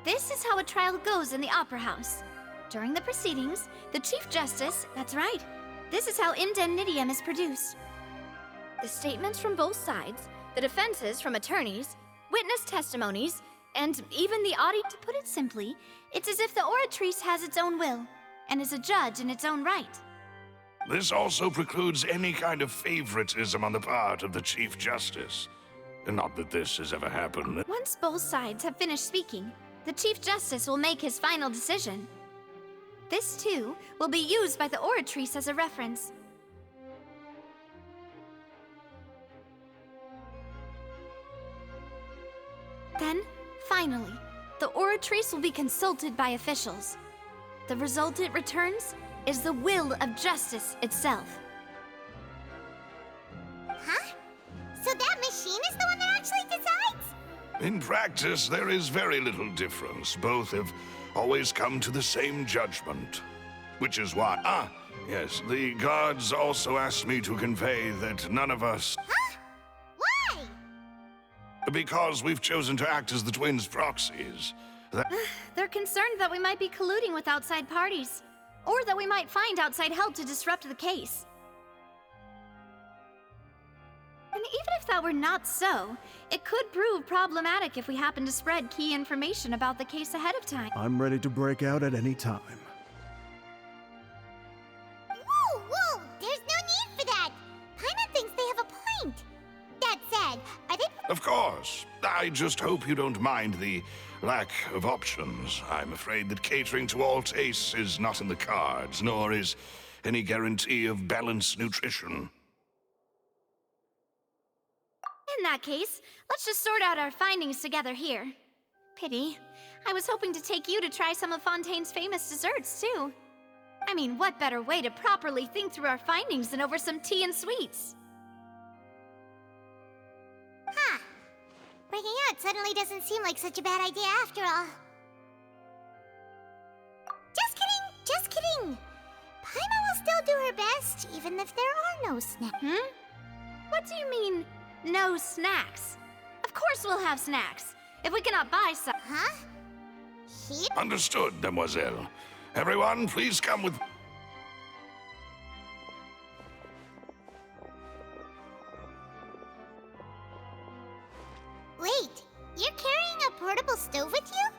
This is how a trial goes in the Opera House. During the proceedings, the Chief Justice, that's right, this is how indemnitium is produced. The statements from both sides, the defenses from attorneys, witness testimonies, and even the audience. To put it simply, it's as if the oratrice has its own will, and is a judge in its own right. This also precludes any kind of favoritism on the part of the Chief Justice. Not that this has ever happened. Once both sides have finished speaking, the Chief Justice will make his final decision. This, too, will be used by the oratrice as a reference. Then, finally, the oratrice will be consulted by officials. The result it returns is the will of justice itself. Huh? So that machine is the one that actually decides? In practice, there is very little difference. Both have always come to the same judgment. Which is why... yes, the guards also asked me to convey that none of us... Huh? Why? Because we've chosen to act as the twins' proxies. They're concerned that we might be colluding with outside parties, or that we might find outside help to disrupt the case. And even if that were not so, it could prove problematic if we happen to spread key information about the case ahead of time. I'm ready to break out at any time. Whoa! There's no need for that! Paimon thinks they have a point. That said, are they... Of course. I just hope you don't mind the lack of options. I'm afraid that catering to all tastes is not in the cards, nor is any guarantee of balanced nutrition. In that case, let's just sort out our findings together here. Pity. I was hoping to take you to try some of Fontaine's famous desserts, too. I mean, what better way to properly think through our findings than over some tea and sweets? Huh. Breaking out suddenly doesn't seem like such a bad idea after all. Just kidding! Paimon will still do her best, even if there are no snacks. What do you mean, no snacks? Of course we'll have snacks, if we cannot buy some. Huh? Here? Understood, Demoiselle. Everyone, please come with... Wait, you're carrying a portable stove with you?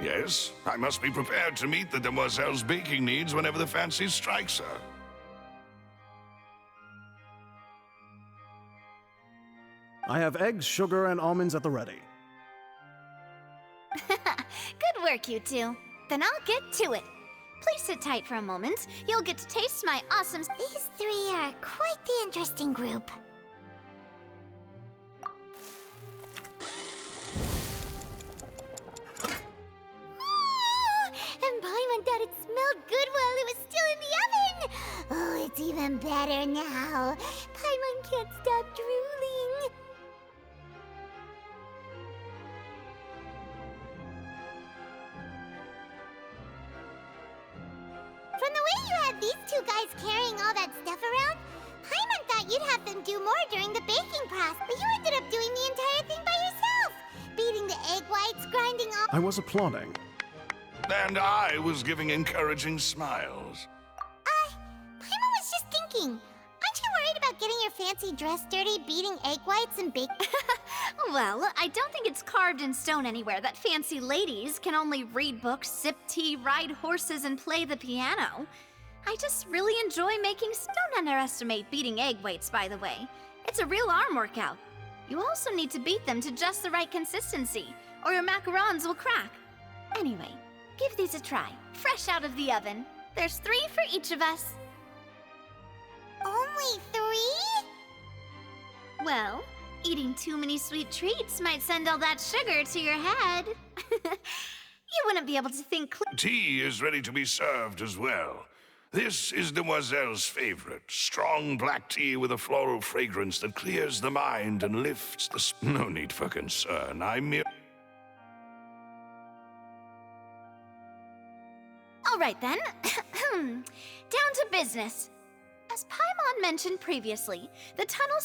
Yes, I must be prepared to meet the Demoiselle's baking needs whenever the fancy strikes her. I have eggs, sugar, and almonds at the ready. Good work, you two. Then I'll get to it. Please sit tight for a moment. You'll get to taste my awesome... These three are quite the interesting group. And Paimon thought it smelled good while it was still in the oven! Oh, it's even better now. Paimon can't stop drooling. From the way you had these two guys carrying all that stuff around, Paimon thought you'd have them do more during the baking process, but you ended up doing the entire thing by yourself! Beating the egg whites, grinding all... I was applauding. And I was giving encouraging smiles. Paimon was just thinking, aren't you worried about getting your fancy dress dirty, beating egg whites and baking? Well, I don't think it's carved in stone anywhere that fancy ladies can only read books, sip tea, ride horses, and play the piano. I just really enjoy making... Don't underestimate beating egg whites, by the way. It's a real arm workout. You also need to beat them to just the right consistency, or your macarons will crack. Anyway, give these a try, fresh out of the oven. There's 3 for each of us. Only 3? Well, eating too many sweet treats might send all that sugar to your head. You wouldn't be able to think clearly. Tea is ready to be served as well. This is Demoiselle's favorite. Strong black tea with a floral fragrance that clears the mind and lifts the... No need for concern. I'm mere... All right then. Down to business. As Paimon mentioned previously, the tunnel